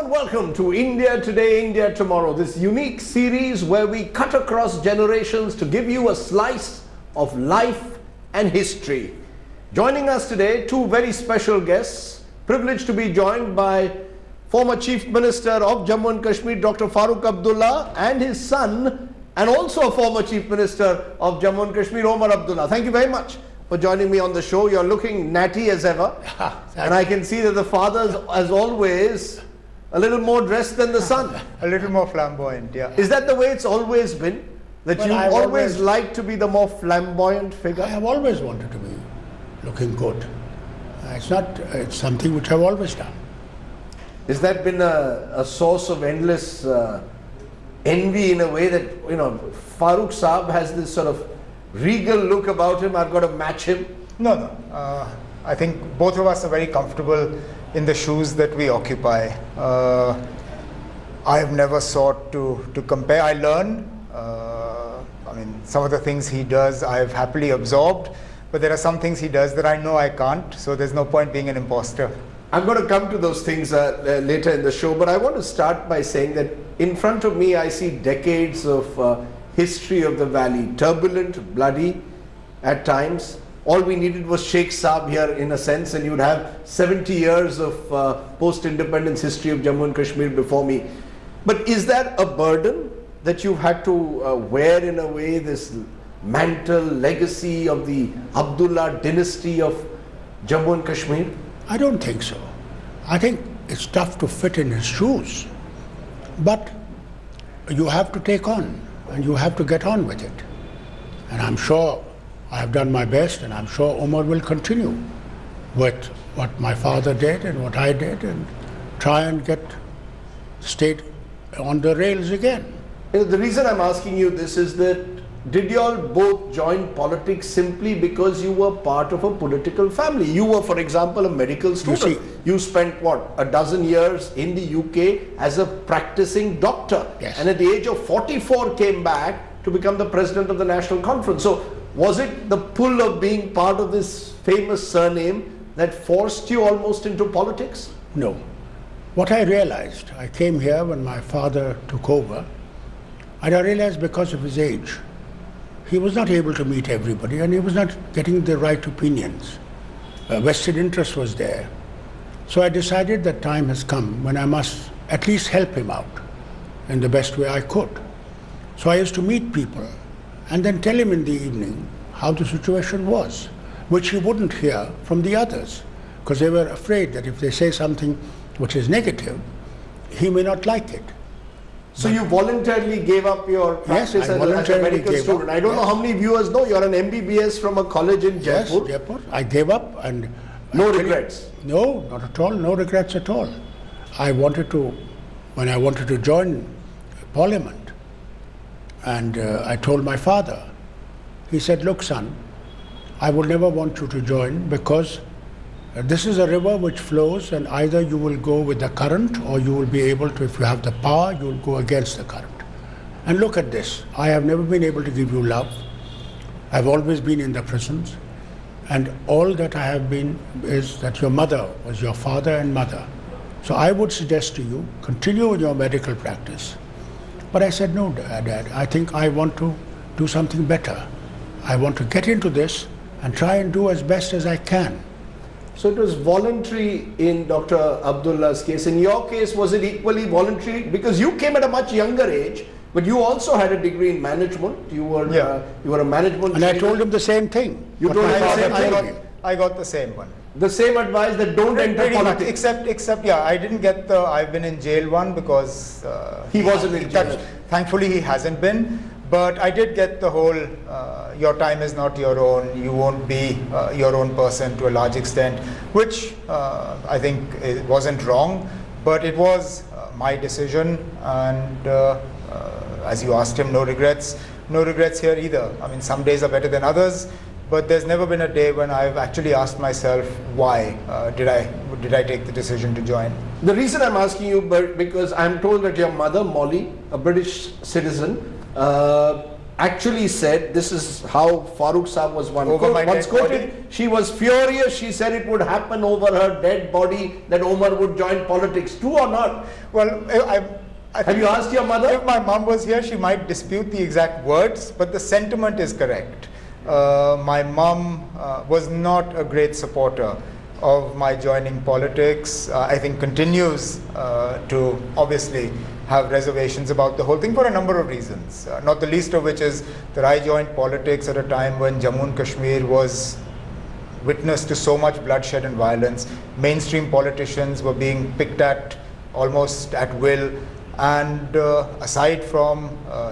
and welcome to India Today, India Tomorrow, this unique series where we cut across generations to give you a slice of life and history. Joining us today, two very special guests, privileged to be joined by former Chief Minister of Jammu and Kashmir, Dr. Farooq Abdullah, and his son, and also a former Chief Minister of Jammu and Kashmir, Omar Abdullah. Thank you very much for joining me on the show. You're looking natty as ever. And I can see that the father's, as always, a little more dressed than the son. A little more flamboyant, yeah. Is that the way it's always been? That you always like to be the more flamboyant figure? I have always wanted to be looking good. It's something which I've always done. Has that been a source of endless envy in a way that, you know, Farooq Saab has this sort of regal look about him, I've got to match him? No. I think both of us are very comfortable in the shoes that we occupy. I have never sought to compare. I learn. Some of the things he does I've happily absorbed, but there are some things he does that I know I can't, so there's no point being an imposter. I'm going to come to those things later in the show, but I want to start by saying that in front of me I see decades of history of the valley, turbulent, bloody at times. All we needed was Sheikh Saab here in a sense, and you'd have 70 years of post-independence history of Jammu and Kashmir before me. But is that a burden that you've had to wear in a way, this mantle, legacy of the Abdullah dynasty of Jammu and Kashmir? I don't think so. I think it's tough to fit in his shoes. But you have to take on, and you have to get on with it. And I'm sure I have done my best, and I'm sure Omar will continue with what my father did and what I did, and try and get state on the rails again. You know, the reason I'm asking you this is that did you all both join politics simply because you were part of a political family? You were, for example, a medical student. You spent, what, a dozen years in the UK as a practicing doctor. Yes. And at the age of 44 came back to become the president of the National Conference. So was it the pull of being part of this famous surname that forced you almost into politics? No. What I realized, I came here when my father took over, and I realized because of his age, he was not able to meet everybody, and he was not getting the right opinions. Vested interest was there. So I decided that time has come when I must at least help him out in the best way I could. So I used to meet people and then tell him in the evening how the situation was, which he wouldn't hear from the others, because they were afraid that if they say something which is negative, he may not like it. So you voluntarily gave up your practice as a medical student. I don't know how many viewers know you're an MBBS from a college in Jaipur. Yes, Jaipur. I gave up, and no regrets? No, not at all. No regrets at all. When I wanted to join Parliament, and I told my father, he said, look son, I would never want you to join because this is a river which flows, and either you will go with the current or you will be able to, if you have the power, you will go against the current. And look at this. I have never been able to give you love. I've always been in the prisons. And all that I have been is that your mother was your father and mother. So I would suggest to you, continue with your medical practice. But I said, no, Dad, I think I want to do something better. I want to get into this and try and do as best as I can. So it was voluntary in Dr. Abdullah's case. In your case, was it equally voluntary? Because you came at a much younger age, but you also had a degree in management. You were a management. And I told him the same thing. You told him the same thing. I got the same one. The same advice that don't enter politics. Except, I didn't get the I've been in jail one because he wasn't in jail. Thankfully, he hasn't been. But I did get the whole, your time is not your own, you won't be your own person to a large extent, which I think it wasn't wrong, but it was my decision, and as you asked him, no regrets here either. I mean, some days are better than others, but there's never been a day when I've actually asked myself, why did I take the decision to join? The reason I'm asking you, because I'm told that your mother, Molly, a British citizen, actually said, this is how Farooq Saab was Over my once dead quoted, body? she was furious, she said it would happen over her dead body that Omar would join politics. True or not? Well, I Have you asked your mother? If my mom was here, she might dispute the exact words, but the sentiment is correct. My mom was not a great supporter of my joining politics. I think continues to obviously have reservations about the whole thing for a number of reasons, not the least of which is that I joined politics at a time when Jammu and Kashmir was witness to so much bloodshed and violence. Mainstream politicians were being picked at almost at will, and aside from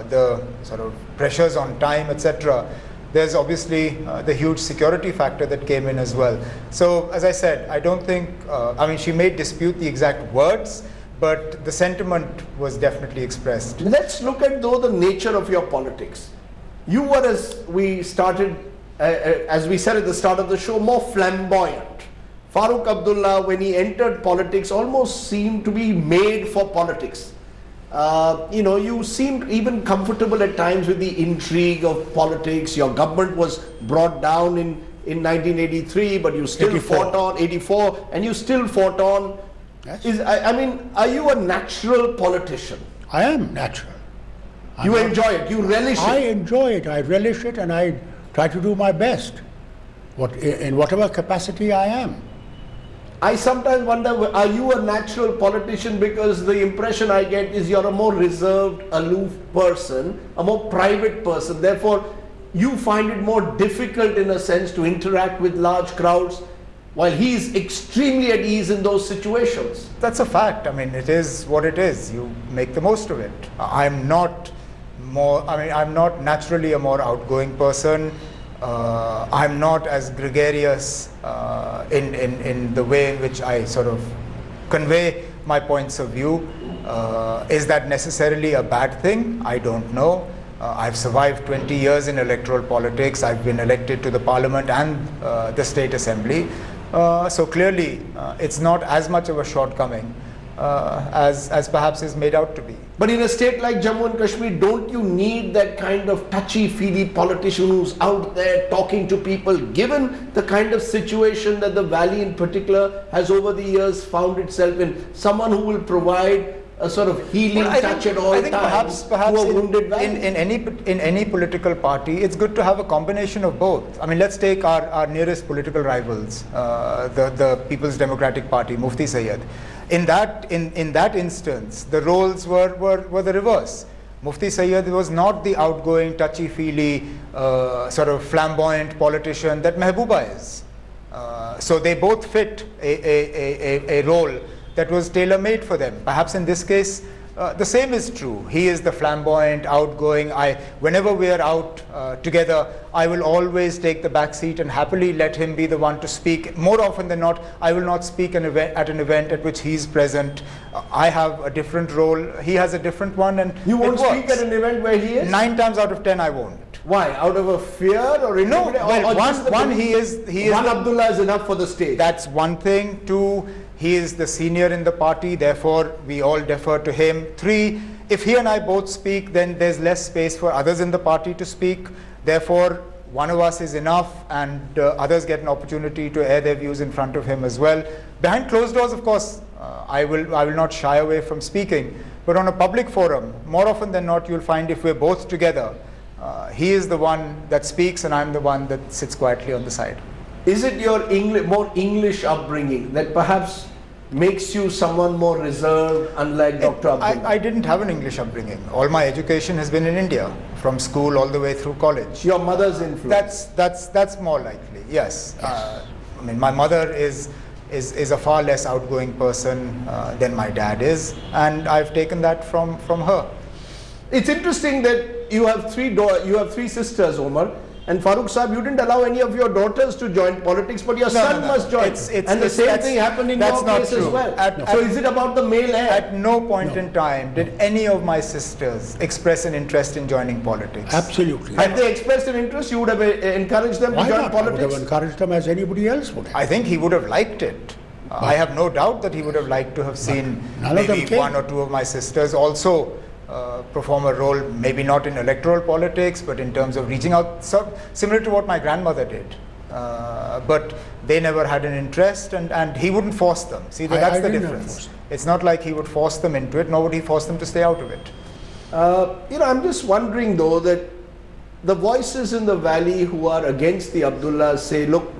the sort of pressures on time, etc., there's obviously the huge security factor that came in as well. So, as I said, I don't think, I mean, she may dispute the exact words, but the sentiment was definitely expressed. Let's look at though the nature of your politics. You were, as we started, as we said at the start of the show, more flamboyant. Farooq Abdullah, when he entered politics, almost seemed to be made for politics. You seemed even comfortable at times with the intrigue of politics. Your government was brought down in 1983, but you still 84. fought on, 84, and you still fought on. Yes. I mean, are you a natural politician? I am natural. You enjoy it, you relish I it. enjoy it, I relish it, and I try to do my best, in whatever capacity I am. I sometimes wonder, are you a natural politician? Because the impression I get is you're a more reserved, aloof person, a more private person. Therefore, you find it more difficult in a sense to interact with large crowds, while he's extremely at ease in those situations. That's a fact. I mean, it is what it is. You make the most of it. I'm not naturally a more outgoing person. I'm not as gregarious in the way in which I sort of convey my points of view. Is that necessarily a bad thing? I don't know. I've survived 20 years in electoral politics. I've been elected to the parliament and the state assembly. So clearly, it's not as much of a shortcoming as perhaps is made out to be. But in a state like Jammu and Kashmir, don't you need that kind of touchy-feely politician who's out there talking to people, given the kind of situation that the valley in particular has over the years found itself in? Someone who will provide a sort of healing touch at all times to a wounded valley. In any political party, it's good to have a combination of both. I mean, let's take our nearest political rivals, the People's Democratic Party, Mufti Sayyid. In that instance, the roles were the reverse. Mufti Sayyid was not the outgoing, touchy-feely, sort of flamboyant politician that Mehbooba is. So they both fit a role that was tailor-made for them. Perhaps in this case, the same is true. He is the flamboyant, outgoing. Whenever we are out together, I will always take the back seat and happily let him be the one to speak. More often than not, I will not speak at an event at which he is present. I have a different role. He has a different one, and you won't speak at an event where he is? 9 times out of 10, I won't. Why? Out of a fear or no? Well, he is. One Abdullah is enough for the stage. That's one thing. 2, he is the senior in the party, therefore we all defer to him. 3, if he and I both speak, then there's less space for others in the party to speak. Therefore, one of us is enough, and others get an opportunity to air their views in front of him as well. Behind closed doors, of course, I will not shy away from speaking. But on a public forum, more often than not, you'll find if we're both together, he is the one that speaks and I'm the one that sits quietly on the side. Is it your more English upbringing that perhaps makes you someone more reserved, unlike Dr. Abdullah? I didn't have an English upbringing. All my education has been in India, from school all the way through college. Your mother's influence? That's more likely, yes. I mean, my mother is a far less outgoing person than my dad is, and I've taken that from her. It's interesting that you have three sisters, Omar. And Farooq Saab, you didn't allow any of your daughters to join politics, but your son must join. And the same thing happened in your case as well. So is it about the male heir? At no point in time did any of my sisters express an interest in joining politics. Absolutely. Had they expressed an interest, you would have encouraged them to join politics? I would have encouraged them as anybody else would have. I think he would have liked it. I have no doubt that he would have liked to have seen maybe 1 or 2 of my sisters also perform a role, maybe not in electoral politics, but in terms of reaching out, similar to what my grandmother did. But they never had an interest, and he wouldn't force them. See, that's the difference. It's not like he would force them into it, nor would he force them to stay out of it. I'm just wondering though that the voices in the valley who are against the Abdullahs say, look,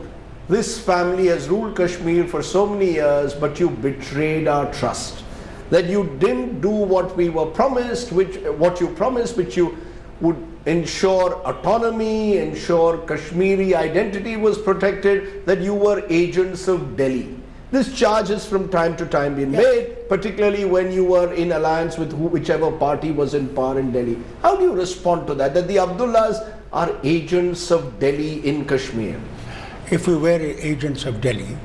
this family has ruled Kashmir for so many years, but you betrayed our trust. That you didn't do what we were promised, what you promised, which you would ensure autonomy, ensure Kashmiri identity was protected, that you were agents of Delhi. This charge has from time to time been made, particularly when you were in alliance with whichever party was in power in Delhi. How do you respond to that the Abdullahs are agents of Delhi in Kashmir? If we were agents of Delhi,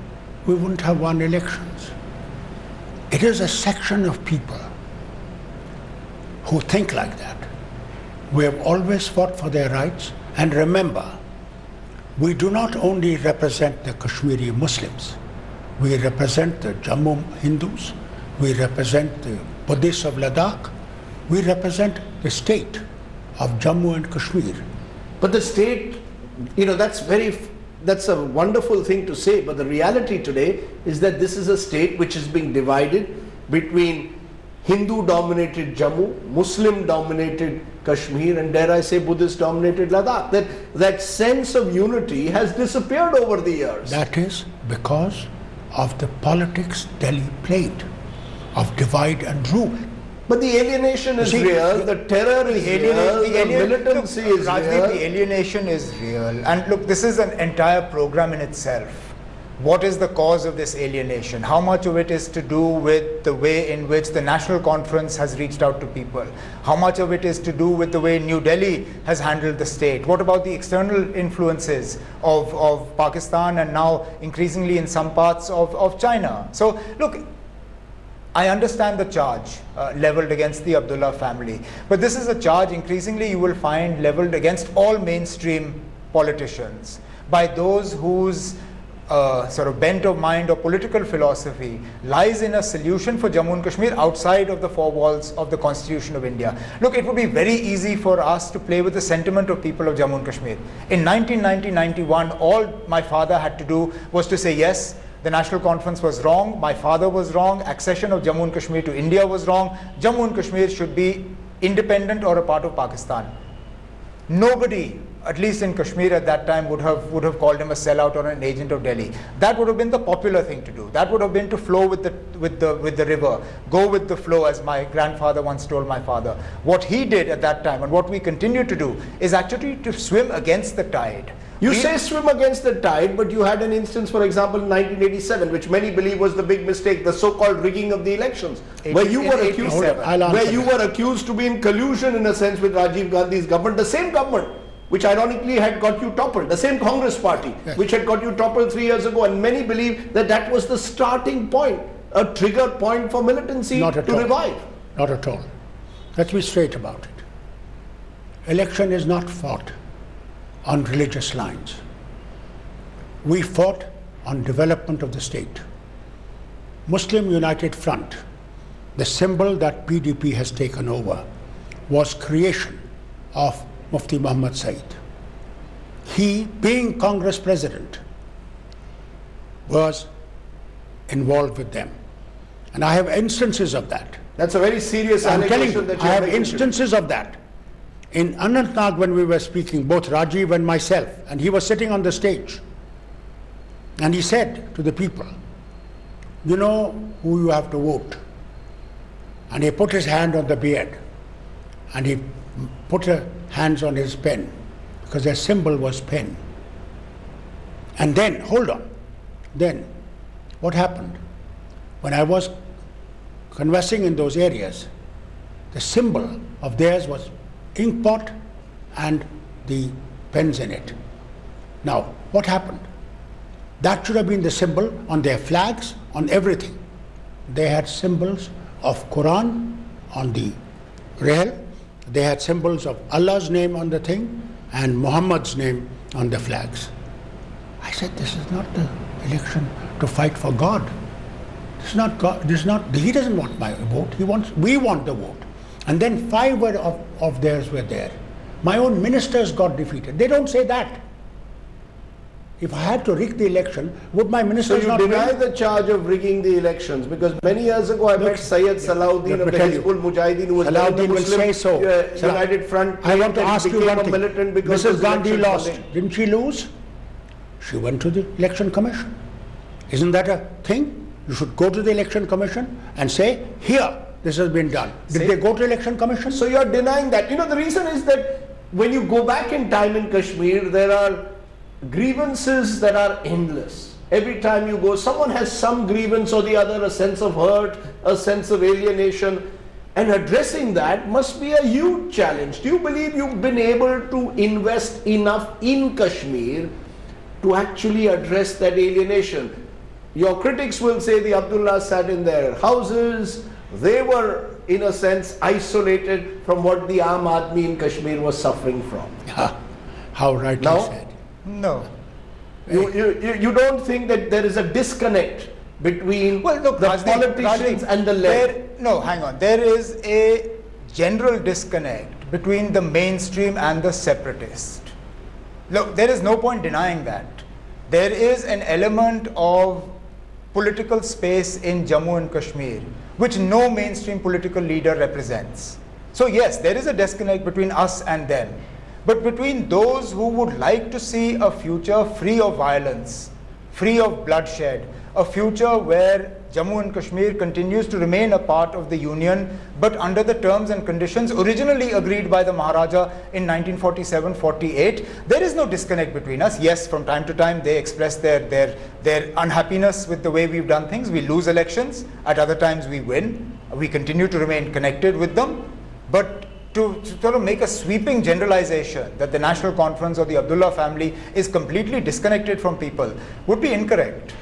we wouldn't have won elections. It is a section of people who think like that. We have always fought for their rights, and remember, we do not only represent the Kashmiri Muslims, we represent the Jammu Hindus, we represent the Buddhists of Ladakh, we represent the state of Jammu and Kashmir. But the state, that's a wonderful thing to say, but the reality today is that this is a state which is being divided between Hindu-dominated Jammu, Muslim-dominated Kashmir, and dare I say Buddhist-dominated Ladakh. That sense of unity has disappeared over the years. That is because of the politics Delhi played, of divide and rule. But the alienation is real, the terror is real, the militancy is real. The alienation is real. And look, this is an entire program in itself. What is the cause of this alienation? How much of it is to do with the way in which the National Conference has reached out to people? How much of it is to do with the way New Delhi has handled the state? What about the external influences of Pakistan and now increasingly in some parts of China? So look, I understand the charge leveled against the Abdullah family, but this is a charge increasingly you will find leveled against all mainstream politicians by those whose sort of bent of mind or political philosophy lies in a solution for Jammu and Kashmir outside of the four walls of the Constitution of India. Look, it would be very easy for us to play with the sentiment of people of Jammu and Kashmir. In 1990-91, all my father had to do was to say, yes, the National Conference was wrong, my father was wrong, accession of Jammu and Kashmir to India was wrong, Jammu and Kashmir should be independent or a part of Pakistan. Nobody, at least in Kashmir at that time, would have called him a sellout or an agent of Delhi. That would have been the popular thing to do. That would have been to flow with the river, go with the flow, as my grandfather once told my father. What he did at that time, and what we continue to do, is actually to swim against the tide. You say swim against the tide, but you had an instance, for example, in 1987, which many believe was the big mistake, the so-called rigging of the elections, where you were accused to be in collusion, in a sense, with Rajiv Gandhi's government, the same government which ironically had got you toppled, the same Congress party, which had got you toppled 3 years ago, and many believe that that was the starting point, a trigger point for militancy to revive. Not at all. Let's be straight about it. Election is not fought on religious lines. We fought on development of the state. Muslim United Front, the symbol that PDP has taken over, was creation of Mufti Muhammad Said. He, being Congress president, was involved with them. And I have instances of that. That's a very serious allegation that you I have instances of that. In Anantnag, when we were speaking, both Rajiv and myself, and he was sitting on the stage, and he said to the people, you know who you have to vote. And he put his hand on the beard, and he put hands on his pen, because their symbol was pen. And then, hold on, then what happened? When I was conversing in those areas, the symbol of theirs was inkpot and the pens in it. Now, what happened? That should have been the symbol on their flags, on everything. They had symbols of Quran on the rail, they had symbols of Allah's name on the thing and Muhammad's name on the flags. I said, this is not the election to fight for God. This is not God. This is not. He doesn't want my vote. We want the vote. And then 5 of theirs were there. My own ministers got defeated. They don't say that. If I had to rig the election, would my So ministers you not deny win? the charge of rigging the elections? Because many years ago I met Syed Salahuddin let of me the tell you. Hizbul Mujahideen, who was Salahuddin then the will Muslim say so. United Front. I want to and ask you became one a thing. militant because Mrs. of Gandhi election lost. funding. Didn't she lose? She went to the election commission. Isn't that a thing? You should go to the election commission and say, here, this has been done. Did they go to election commission? So you're denying that. You know, the reason is that when you go back in time in Kashmir, there are grievances that are endless. Every time you go, someone has some grievance or the other, a sense of hurt, a sense of alienation. And addressing that must be a huge challenge. Do you believe you've been able to invest enough in Kashmir to actually address that alienation? Your critics will say the Abdullah sat in their houses. They were, in a sense, isolated from what the Aam Aadmi in Kashmir was suffering from. How rightly No? said. No. You don't think that there is a disconnect between Well, look, the Rajdeep, politicians and the left? No, hang on. There is a general disconnect between the mainstream and the separatist. Look, there is no point denying that. There is an element of political space in Jammu and Kashmir which no mainstream political leader represents. So yes, there is a disconnect between us and them. But between those who would like to see a future free of violence, free of bloodshed, a future where Jammu and Kashmir continues to remain a part of the Union, but under the terms and conditions originally agreed by the Maharaja in 1947-48, there is no disconnect between us. Yes, from time to time they express their unhappiness with the way we've done things. We lose elections, at other times we win. We continue to remain connected with them. But to sort of make a sweeping generalization that the National Conference or the Abdullah family is completely disconnected from people would be incorrect.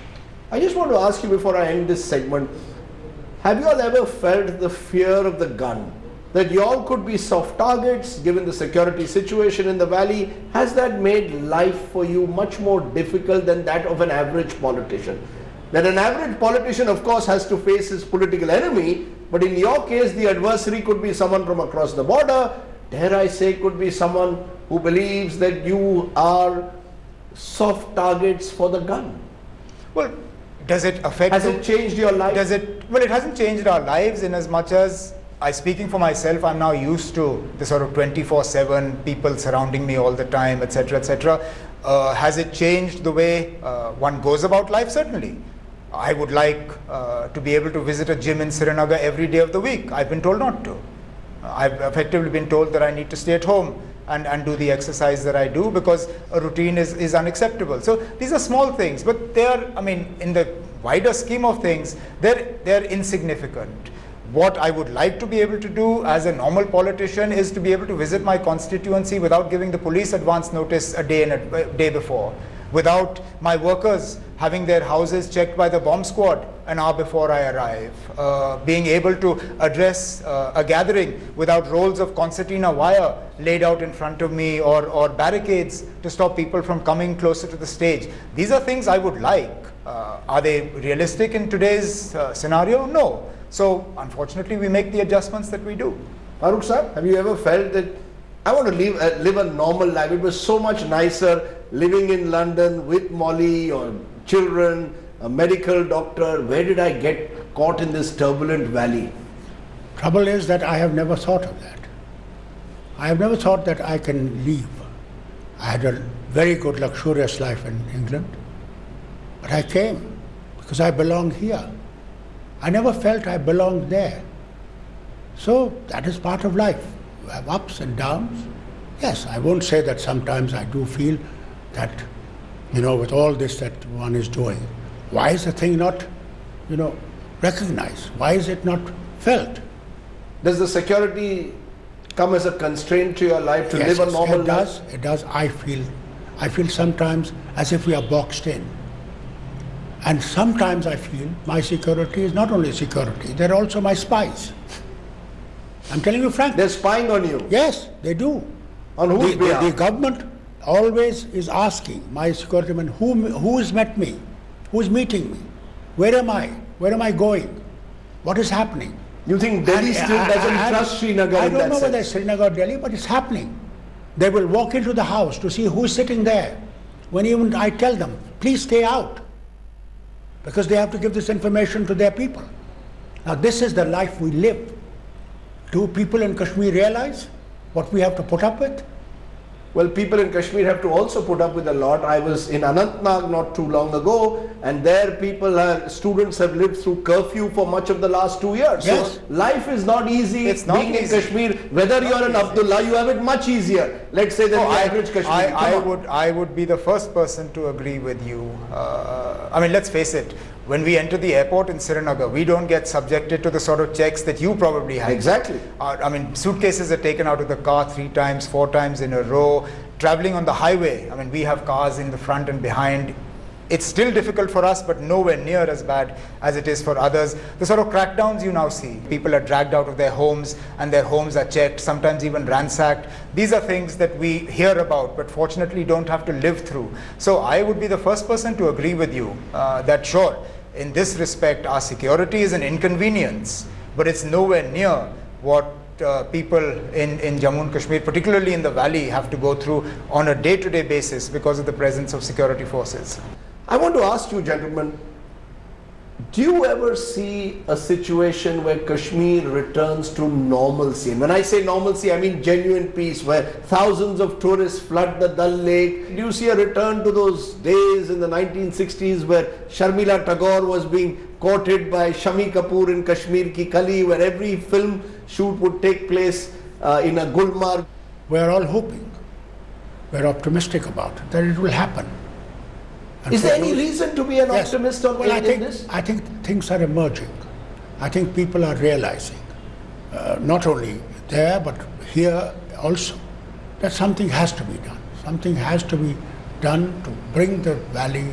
I just want to ask you before I end this segment, have you all ever felt the fear of the gun? That you all could be soft targets given the security situation in the valley? Has that made life for you much more difficult than that of an average politician? That an average politician, of course, has to face his political enemy, but in your case, the adversary could be someone from across the border, dare I say, could be someone who believes that you are soft targets for the gun. Well, does it affect... Has it changed your life? Well, it hasn't changed our lives in as much as, speaking for myself, I'm now used to the sort of 24/7 people surrounding me all the time, etc., etc. Has it changed the way one goes about life? Certainly. I would like to be able to visit a gym in Srinagar every day of the week. I've been told not to. I've effectively been told that I need to stay at home and do the exercise that I do because a routine is unacceptable. So these are small things, but they are, I mean, in the wider scheme of things, they're insignificant. What I would like to be able to do as a normal politician is to be able to visit my constituency without giving the police advance notice a day before, without my workers having their houses checked by the bomb squad an hour before I arrive, being able to address a gathering without rolls of concertina wire laid out in front of me or barricades to stop people from coming closer to the stage. These are things I would like. Are they realistic in today's scenario? No. So unfortunately we make the adjustments that we do. Farooq sir, have you ever felt that I want to live a normal life? It was so much nicer living in London with Molly or children, a medical doctor. Where did I get caught in this turbulent valley? Trouble is that I have never thought of that. I have never thought that I can leave. I had a very good luxurious life in England, but I came because I belong here. I never felt I belonged there. So that is part of life. You have ups and downs. Yes, I won't say that sometimes I do feel that, with all this that one is doing, why is the thing not, recognized? Why is it not felt? Does the security come as a constraint to your life to live a normal life? It does. I feel sometimes as if we are boxed in. And sometimes I feel my security is not only security, they're also my spies. I'm telling you frankly. They're spying on you? Yes, they do. On whose behalf? The government always is asking my security men, who has met me? Who is meeting me? Where am I? Where am I going? What is happening? You think Delhi still doesn't trust Srinagar I in don't that know whether sense? it's Srinagar or Delhi, but it's happening. They will walk into the house to see who's sitting there. When even I tell them, please stay out, because they have to give this information to their people. Now this is the life we live. Do people in Kashmir realize what we have to put up with? Well, people in Kashmir have to also put up with a lot. I was in Anantnag not too long ago, and there students have lived through curfew for much of the last 2 years. Yes. So life is not easy. It's not being easy. in Kashmir. Whether you're an Abdullah, you have it much easier, let's say, than the average Kashmiri. I would be the first person to agree with you. I mean, let's face it. When we enter the airport in Srinagar, we don't get subjected to the sort of checks that you probably have. Exactly. I mean, suitcases are taken out of the car 3 times, 4 times in a row. Traveling on the highway, I mean, we have cars in the front and behind. It's still difficult for us, but nowhere near as bad as it is for others. The sort of crackdowns you now see, people are dragged out of their homes and their homes are checked, sometimes even ransacked. These are things that we hear about, but fortunately don't have to live through. So I would be the first person to agree with you that sure, in this respect, our security is an inconvenience, but it's nowhere near what people in Jammu and Kashmir, particularly in the valley, have to go through on a day-to-day basis because of the presence of security forces. I want to ask you, gentlemen, do you ever see a situation where Kashmir returns to normalcy? And when I say normalcy, I mean genuine peace, where thousands of tourists flood the Dal Lake. Do you see a return to those days in the 1960s where Sharmila Tagore was being courted by Shami Kapoor in Kashmir Ki Kali, where every film shoot would take place in a Gulmarg? We're all hoping, we're optimistic about it, that it will happen. And Is for there any those- reason to be an Yes. optimist on Well, in this? I think things are emerging. I think people are realizing, not only there but here also, that something has to be done. Something has to be done to bring the valley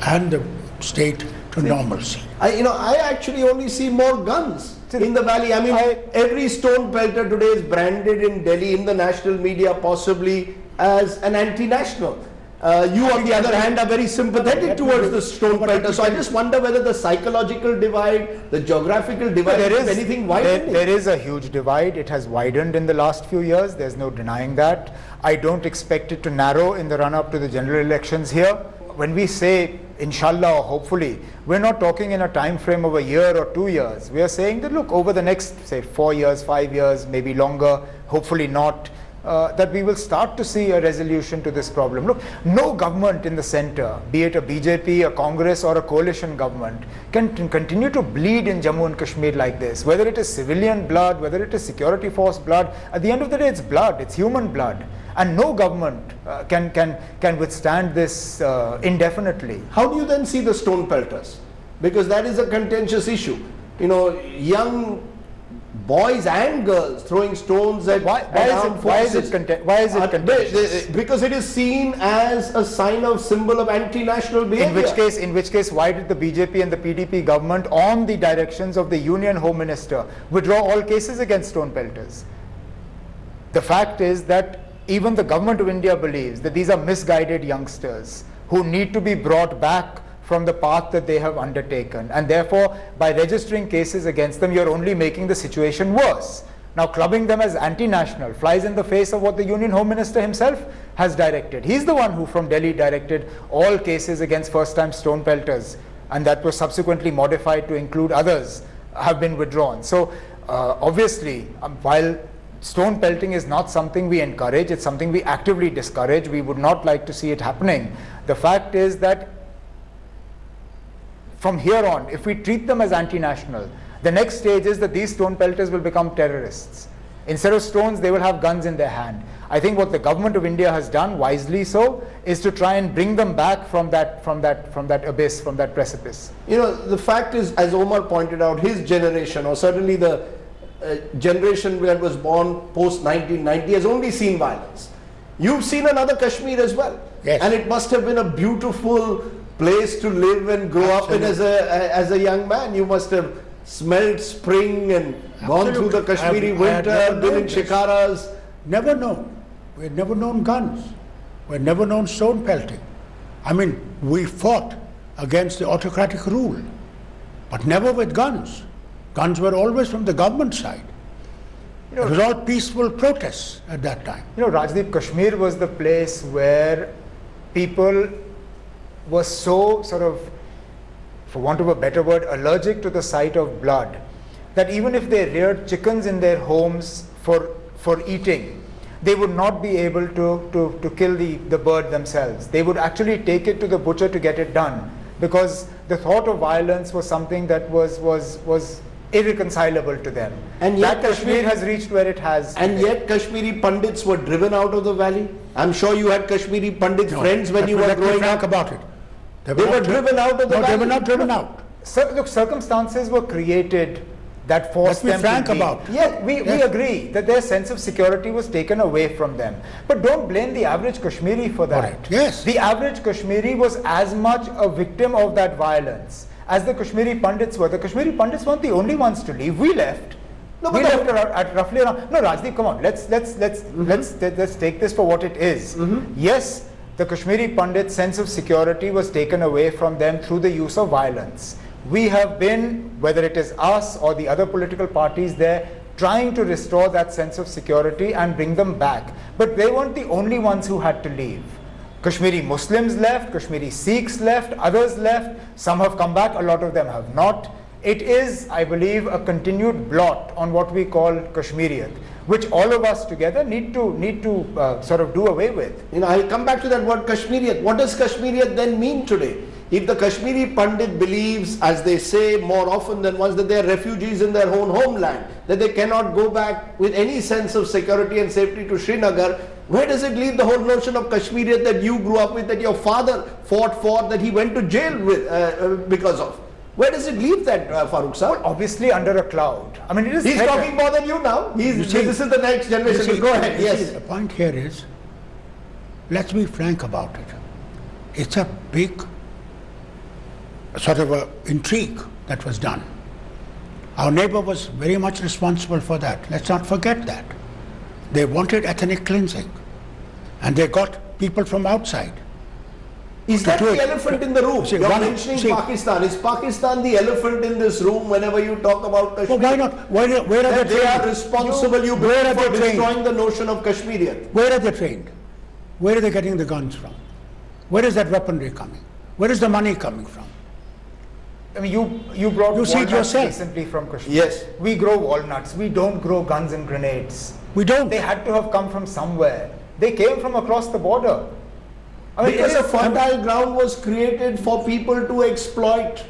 and the state to normalcy. I actually only see more guns in the valley. I mean, every stone pelter today is branded in Delhi in the national media possibly as an anti-national. You, on the other hand, are very sympathetic towards the stone pelter. So I just wonder whether the psychological divide, the geographical divide, There if is anything widening. there is a huge divide. It has widened in the last few years. There's no denying that. I don't expect it to narrow in the run-up to the general elections here. When we say inshallah or hopefully, we're not talking in a time frame of a year or 2 years. We are saying that look, over the next say 4 years, 5 years, maybe longer, hopefully not, that we will start to see a resolution to this problem. Look, no government in the center, be it a BJP, a Congress or a coalition government, can continue to bleed in Jammu and Kashmir like this. Whether it is civilian blood, whether it is security force blood, at the end of the day it's blood, it's human blood. And no government can withstand this indefinitely. How do you then see the stone pelters? Because that is a contentious issue. Young boys and girls throwing stones at Why is it contentious? Because it is seen as a sign of symbol of anti-national behavior. In which case, why did the BJP and the PDP government, on the directions of the Union Home Minister, withdraw all cases against stone pelters? The fact is that even the government of India believes that these are misguided youngsters who need to be brought back from the path that they have undertaken, and therefore by registering cases against them you're only making the situation worse. Now clubbing them as anti-national flies in the face of what the Union Home Minister himself has directed. He's the one who from Delhi directed all cases against first-time stone pelters, and that was subsequently modified to include others have been withdrawn. So obviously while stone pelting is not something we encourage, it's something we actively discourage. We would not like to see it happening. The fact is that from here on, if we treat them as anti-national, the next stage is that these stone pelters will become terrorists. Instead of stones, they will have guns in their hand. I think what the government of India has done, wisely so, is to try and bring them back from that abyss, from that precipice. The fact is, as Omar pointed out, his generation, or certainly the generation that was born post 1990, has only seen violence. You've seen another Kashmir as well. Yes. And it must have been a beautiful place to live and grow up in as a young man. You must have smelled spring and gone through the Kashmiri winter, been in shikaras. Never known. We've never known guns. We've never known stone pelting. I mean, we fought against the autocratic rule, but never with guns. Guns were always from the government side. It was all peaceful protests at that time. Rajdeep, Kashmir was the place where people were so sort of, for want of a better word, allergic to the sight of blood, that even if they reared chickens in their homes for eating, they would not be able to kill the bird themselves. They would actually take it to the butcher to get it done, because the thought of violence was something that was irreconcilable to them. And yet that Kashmir has reached where it has. And yet Kashmiri Pandits were driven out of the valley. I'm sure you had Kashmiri Pandit friends when you were growing up. About it. They were driven out of the valley. They were not driven out. Look, circumstances were created that forced them to Let's be frank leave. about it. Yeah, we agree that their sense of security was taken away from them. But don't blame the average Kashmiri for that. Correct. Yes. The average Kashmiri was as much a victim of that violence as the Kashmiri Pandits were. The Kashmiri Pandits weren't the only ones to leave. We left. No, we but left at roughly around. No, Rajdeep, come on. Let's take this for what it is. Yes, the Kashmiri Pandits' sense of security was taken away from them through the use of violence. We have been, whether it is us or the other political parties there, trying to restore that sense of security and bring them back. But they weren't the only ones who had to leave. Kashmiri Muslims left, Kashmiri Sikhs left, others left, some have come back, a lot of them have not. It is, I believe, a continued blot on what we call Kashmiriyat, which all of us together need to sort of do away with. I'll come back to that word Kashmiriyat. What does Kashmiriyat then mean today? If the Kashmiri Pandit believes, as they say more often than once, that they are refugees in their own homeland, that they cannot go back with any sense of security and safety to Srinagar, where does it leave the whole notion of Kashmiriyat that you grew up with, that your father fought for, that he went to jail with because of? Where does it leave that, Farooq sir? Well, obviously under a cloud. I mean, it is. He's talking more than you now. This is the next generation. Go ahead. Yes. The point here is, let's be frank about it. It's a big sort of a intrigue that was done. Our neighbor was very much responsible for that. Let's not forget that. They wanted ethnic cleansing, and they got people from outside. Is that the elephant in the room? See, You're mentioning Pakistan. Is Pakistan the elephant in this room whenever you talk about Kashmir? Well, why not? Where are they are responsible for destroying the notion of Kashmiriyat. Where are they trained? Where are they getting the guns from? Where is that weaponry coming? Where is the money coming from? I mean, you brought walnuts recently from Kashmir. Yes. We grow walnuts. We don't grow guns and grenades. We don't. They had to have come from somewhere. They came from across the border. I mean, because a fertile ground was created for people to exploit.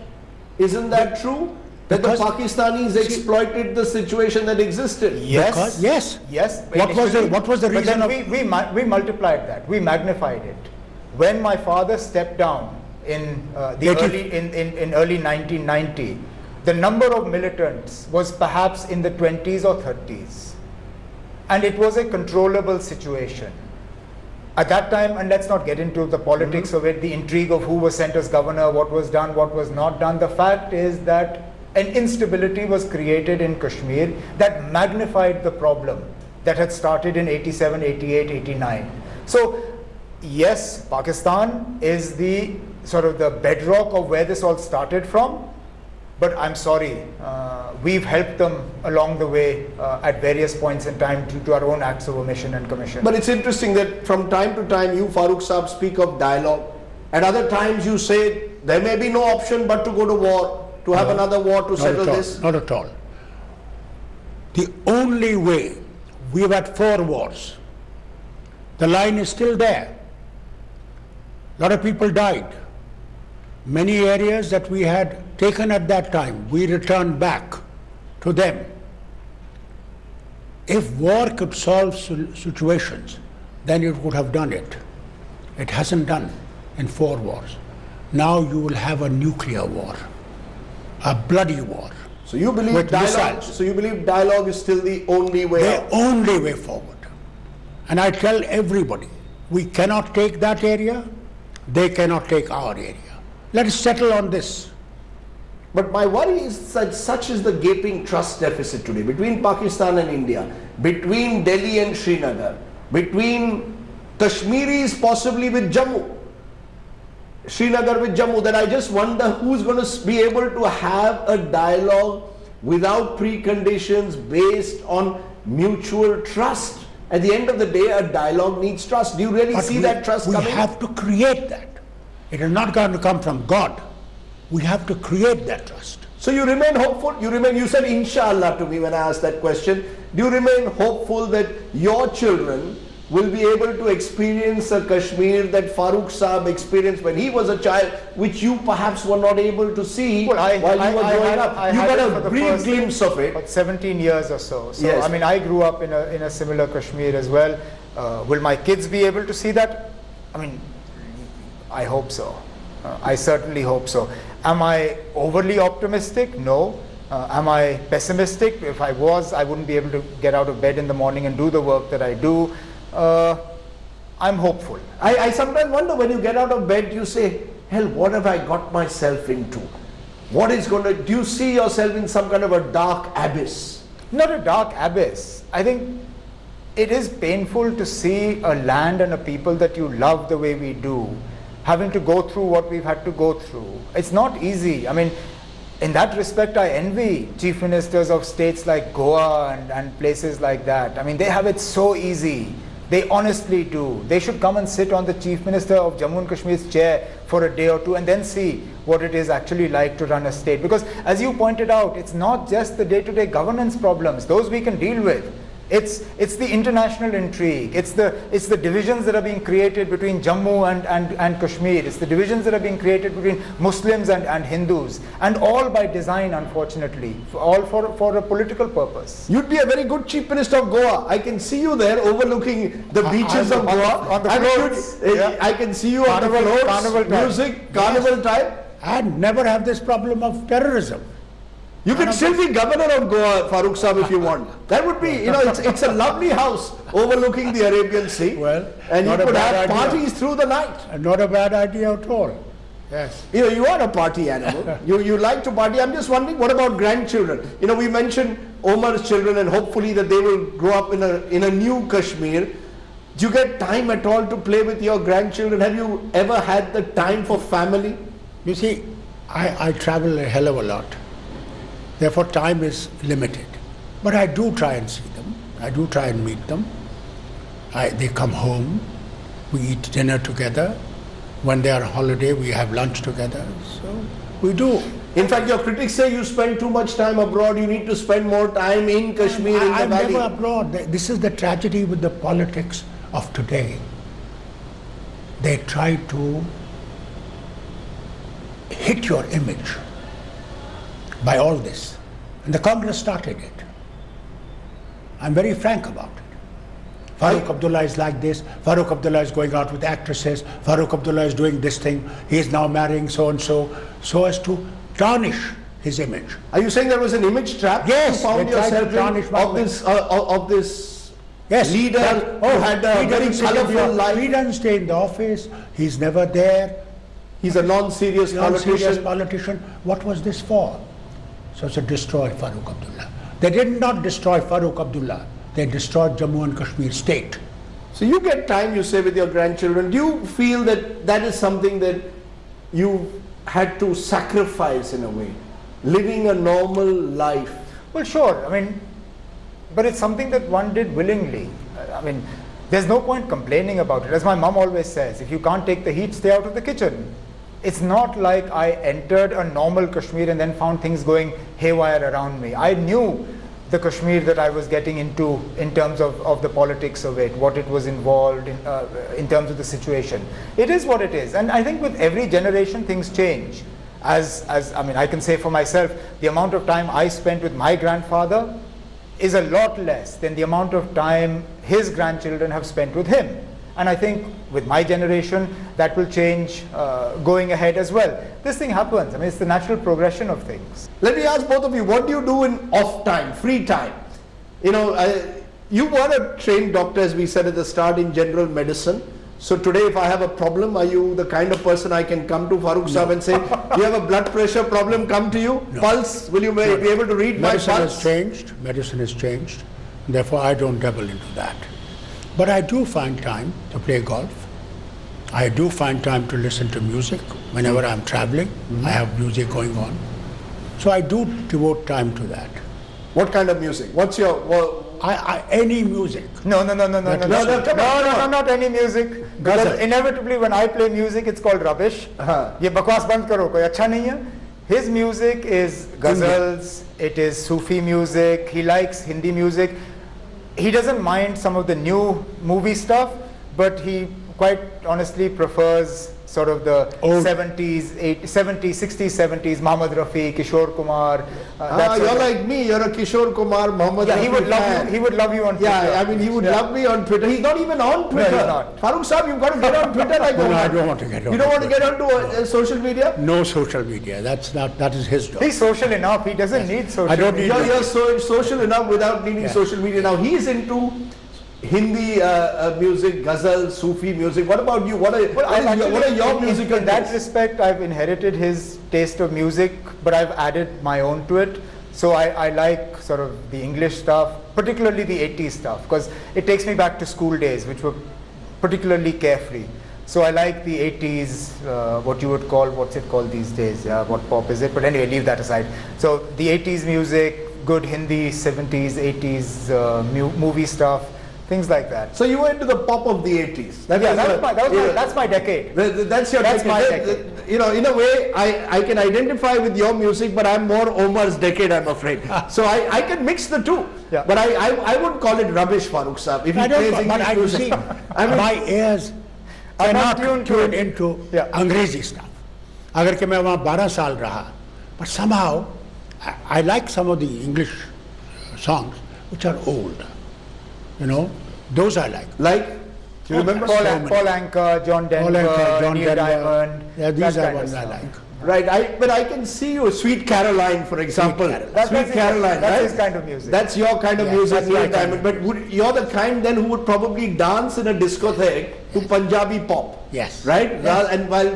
Isn't that true? That the Pakistanis exploited the situation that existed. Yes. Yes. What was the reason? But then we multiplied that. We magnified it. When my father stepped down in early 1990, the number of militants was perhaps in the 20s or 30s, and it was a controllable situation. At that time, and let's not get into the politics of it, the intrigue of who was sent as governor, what was done, what was not done. The fact is that an instability was created in Kashmir that magnified the problem that had started in 87, 88, 89. So, yes, Pakistan is the sort of the bedrock of where this all started from, but I'm sorry, we've helped them along the way at various points in time to our own acts of omission and commission. But it's interesting that from time to time you, Farooq Saab, speak of dialogue. At other times you say there may be no option but to go to war, to have another war to settle this. Not at all. The only way, we've had 4 wars. The line is still there. A lot of people died. Many areas that we had taken at that time, we returned back to them. If war could solve situations, then it would have done it. It hasn't done in 4 wars. Now you will have a nuclear war, a bloody war. So you believe dialogue? So you believe dialogue is still the only way out? The only way forward. And I tell everybody, we cannot take that area. They cannot take our area. Let us settle on this. But my worry is that such is the gaping trust deficit today between Pakistan and India, between Delhi and Srinagar, between Kashmiris possibly with Jammu, Srinagar with Jammu, that I just wonder who's going to be able to have a dialogue without preconditions, based on mutual trust. At the end of the day, a dialogue needs trust. Do you really But see that trust coming? We have to create that. It is not going to come from God. We have to create that trust. So you remain hopeful? You said inshallah to me when I asked that question. Do you remain hopeful that your children will be able to experience a Kashmir that Farooq Saab experienced when he was a child, which you perhaps were not able to see while you were growing up? You got a brief glimpse of it. About 17 years or so. So Yes. I mean, I grew up in a similar Kashmir as well. Will my kids be able to see that? I mean, I hope so. I certainly hope so. Am I overly optimistic? No. Am I pessimistic? If I was, I wouldn't be able to get out of bed in the morning and do the work that I do. I'm hopeful. I sometimes wonder, when you get out of bed, you say, hell, what have I got myself into? Do you see yourself in some kind of a dark abyss? Not a dark abyss. I think it is painful to see a land and a people that you love the way we do, having to go through what we've had to go through. It's not easy. I mean, in that respect, I envy chief ministers of states like Goa and places like that. I mean, they have it so easy. They honestly do. They should come and sit on the chief minister of Jammu and Kashmir's chair for a day or two and then see what it is actually like to run a state. Because as you pointed out, it's not just the day-to-day governance problems. Those we can deal with. It's the international intrigue. It's the divisions that are being created between Jammu and Kashmir. It's the divisions that are being created between Muslims and Hindus, and all by design, unfortunately, all for a political purpose. You'd be a very good chief minister of Goa. I can see you there overlooking the beaches of Goa. On the floats. I can see you on the floats, carnival time. music, carnival time. And never have this problem of terrorism. You can still be governor of Goa, Farooq Saab, if you want. That would be, it's a lovely house overlooking the Arabian Sea. Well, and you not a could have bad idea. parties through the night. Not a bad idea at all. Yes. You are a party animal. You like to party. I'm just wondering, what about grandchildren? We mentioned Omar's children, and hopefully that they will grow up in a new Kashmir. Do you get time at all to play with your grandchildren? Have you ever had the time for family? You see, I travel a hell of a lot. Therefore, time is limited. But I do try and see them. I do try and meet them. They come home. We eat dinner together. When they are on holiday, we have lunch together. So we do. In fact, your critics say you spend too much time abroad. You need to spend more time in Kashmir, in the I'm valley. never abroad. This is the tragedy with the politics of today. They try to hit your image by all this. And the Congress started it. I'm very frank about it. Farooq Abdullah is like this. Farooq Abdullah is going out with actresses. Farooq Abdullah is doing this thing. He is now marrying so-and-so, so as to tarnish his image. Are you saying there was an image trap? Yes, You found they tried to yourself tarnish in my of this Yes. leader who had a he very doesn't sit in colourful the- life. He doesn't stay in the office. He's never there. He's a non-serious Non-serious politician. politician. What was this for? So to destroy Farooq Abdullah. They did not destroy Farooq Abdullah. They destroyed Jammu and Kashmir state. So you get time, you say, with your grandchildren. Do you feel that is something that you had to sacrifice in a way? Living a normal life. Well, sure. I mean, but it's something that one did willingly. I mean, there's no point complaining about it. As my mom always says, if you can't take the heat, stay out of the kitchen. It's not like I entered a normal Kashmir and then found things going haywire around me. I knew the Kashmir that I was getting into in terms of the politics of it, what it was involved in terms of the situation. It is what it is. And I think with every generation, things change. I mean, I can say for myself, the amount of time I spent with my grandfather is a lot less than the amount of time his grandchildren have spent with him. And I think with my generation, that will change going ahead as well. This thing happens. I mean, it's the natural progression of things. Let me ask both of you, what do you do in off time, free time? You were a trained doctor, as we said at the start, in general medicine. So today, if I have a problem, are you the kind of person I can come to Farooq Saab and say, you have a blood pressure problem, come to you? No. Pulse, will you be able to read my Medicine pulse? has changed. Medicine has changed. Therefore, I don't dabble into that. But I do find time to play golf. I do find time to listen to music whenever I'm traveling. I have music going on. So I do devote time to that. What kind of music? What's your... Any music. No, come on. not any music. Because Ghazal. inevitably when I play music, it's called rubbish. Ye bakwas band karo, koi acha nahi hai. His music is ghazals, it is Sufi music, he likes Hindi music. He doesn't mind some of the new movie stuff, but he quite honestly prefers sort of the Old. 70s, 60s, 70s, Mohammed Rafi, Kishore Kumar. You're like me, you're a Kishore Kumar, Muhammad Yeah, he Rafi would love fan. you. He would love you on Twitter. Yeah, I mean, he would love me on Twitter. He's not even on Twitter. he's not. Farooq Saab, you've got to get on Twitter like No, Omar. I don't want to get on You don't want to Twitter. get onto social media? No social media. That is his job. He's social enough. He doesn't need social I don't need media. You're so social enough without needing Yeah. social media. Now, he's into Hindi music, ghazal, Sufi music. What about you? What are your musical in that tastes? respect, I've inherited his taste of music, but I've added my own to it. So I like sort of the English stuff, particularly the 80s stuff, because it takes me back to school days, which were particularly carefree. So I like the 80s, what you would call, what's it called these days? Yeah, what pop is it? But anyway, leave that aside. So the 80s music, good Hindi, 70s, 80s movie stuff, things like that. So you were into the pop of the 80s. That's my decade. That's your That's my decade. You know, in a way, I can identify with your music, but I'm more Omar's decade, I'm afraid. So I can mix the two. Yeah. But I would call it rubbish, Farooq Saab. If he I don't, plays but English I music. see, I mean, my ears I'm cannot not tuned to tune it. into Yeah. Angrezi stuff. अगर कि मैं वहाँ 12 साल रहा, but somehow I like some of the English songs which are old. You know, those I like. like, do you remember? Paul Anka, John Denver, John Neil Denver. Diamond. Yeah, these that are kind of ones I stuff. like. Right, but I can see you, Sweet Caroline, for example. Caroline. That's Caroline, that's right? his kind of music. That's your kind of Yeah, music, that's Neil my kind Diamond. But you're the kind then who would probably dance in a discotheque to Punjabi pop. Yes. Right? Yes. And while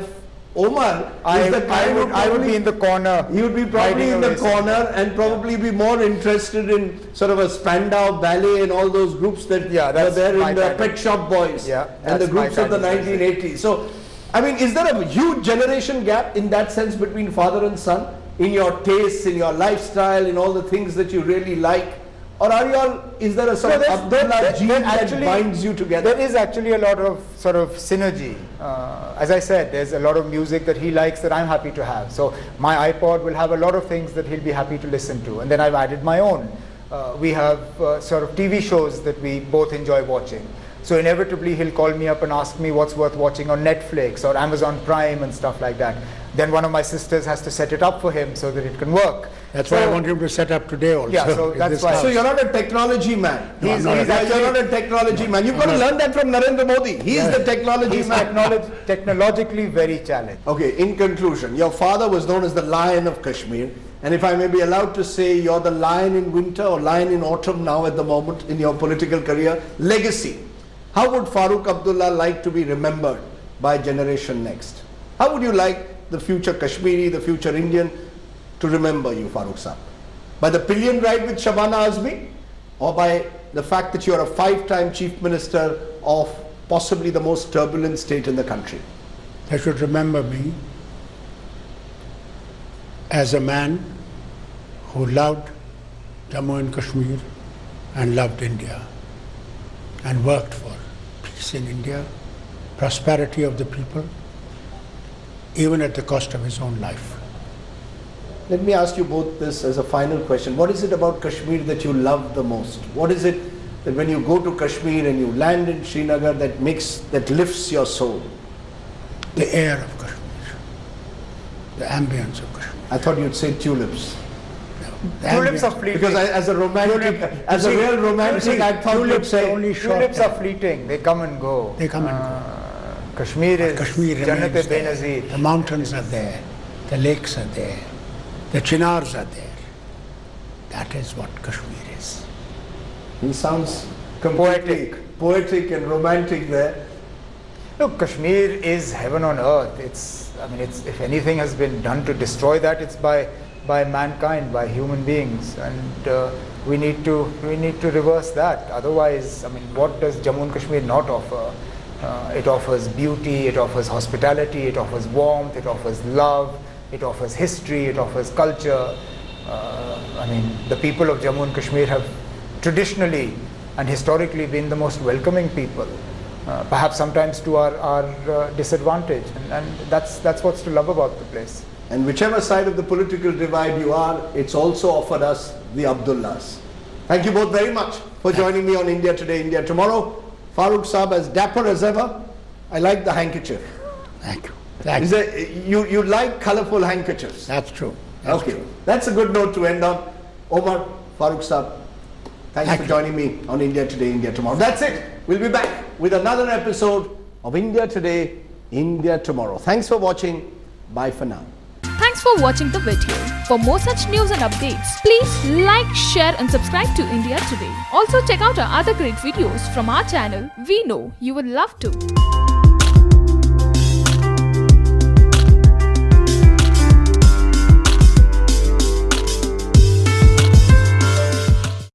Omar is the kind who I would be in the corner. He would be probably hiding in the away somewhere. corner and probably be more interested in sort of a Spandau ballet and all those groups that Yeah, were that's there my in the kind of- Pet Shop Boys Yeah, and the that's my groups of the kind of music. 1980s. So, I mean, is there a huge generation gap in that sense between father and son? In your tastes, in your lifestyle, in all the things that you really like? Or is there a sort of Abdullah gene that binds you together? There is actually a lot of sort of synergy. As I said, there's a lot of music that he likes that I'm happy to have. So my iPod will have a lot of things that he'll be happy to listen to. And then I've added my own. We have sort of TV shows that we both enjoy watching. So inevitably he'll call me up and ask me what's worth watching on Netflix or Amazon Prime and stuff like that. Then one of my sisters has to set it up for him so that it can work. That's why I want him to set up today also. Yeah, so in that's this why- house. So you're not a technology man. He's You're not a technology man. You've got to learn that from Narendra Modi. He's the technology He's man. technologically very challenged. Okay, in conclusion, your father was known as the Lion of Kashmir. And if I may be allowed to say, you're the lion in winter or lion in autumn now at the moment in your political career. Legacy. How would Farooq Abdullah like to be remembered by generation next? How would you like the future Kashmiri, the future Indian to remember you, Farooq Saab? By the pillion ride with Shabana Azmi? Or by the fact that you're a 5-time chief minister of possibly the most turbulent state in the country? They should remember me as a man who loved Jammu and Kashmir and loved India and worked for peace in India, prosperity of the people, even at the cost of his own life. Let me ask you both this as a final question. What is it about Kashmir that you love the most? What is it that when you go to Kashmir and you land in Srinagar that lifts your soul? The air of Kashmir, the ambience of Kashmir. I thought you'd say tulips. The Tulips ambience- are fleeting. Because as a romantic, as a real romantic, I thought you'd tulips say only short Tulips are time. fleeting. They come and go. They come and go. Kashmir is Kashmir Jannat remains there. Benazir. The mountains are there, the lakes are there, the chinars are there. That is what Kashmir is. he sounds completely poetic and romantic there. Look, Kashmir is heaven on earth. It's if anything has been done to destroy that, it's by mankind, by human beings, and we need to reverse that. Otherwise, what does Jammu and Kashmir not offer? It offers beauty, it offers hospitality, it offers warmth, it offers love, it offers history, it offers culture. I mean, the people of Jammu and Kashmir have traditionally and historically been the most welcoming people, perhaps sometimes to our disadvantage, and that's what's to love about the place. And whichever side of the political divide you are, it's also offered us the Abdullahs. Thank you both very much for joining me on India Today, India Tomorrow. Farooq Saab, as dapper as ever. I like the handkerchief. Thank you. Thank you. You like colourful handkerchiefs? That's true. Okay, that's a good note to end on. Omar, Farooq Saab, thanks for joining me on India Today, India Tomorrow. That's it. We'll be back with another episode of India Today, India Tomorrow. Thanks for watching. Bye for now. Thanks for watching the video. For more such news and updates, please like, share and subscribe to India Today. Also check out our other great videos from our channel. We know you would love to.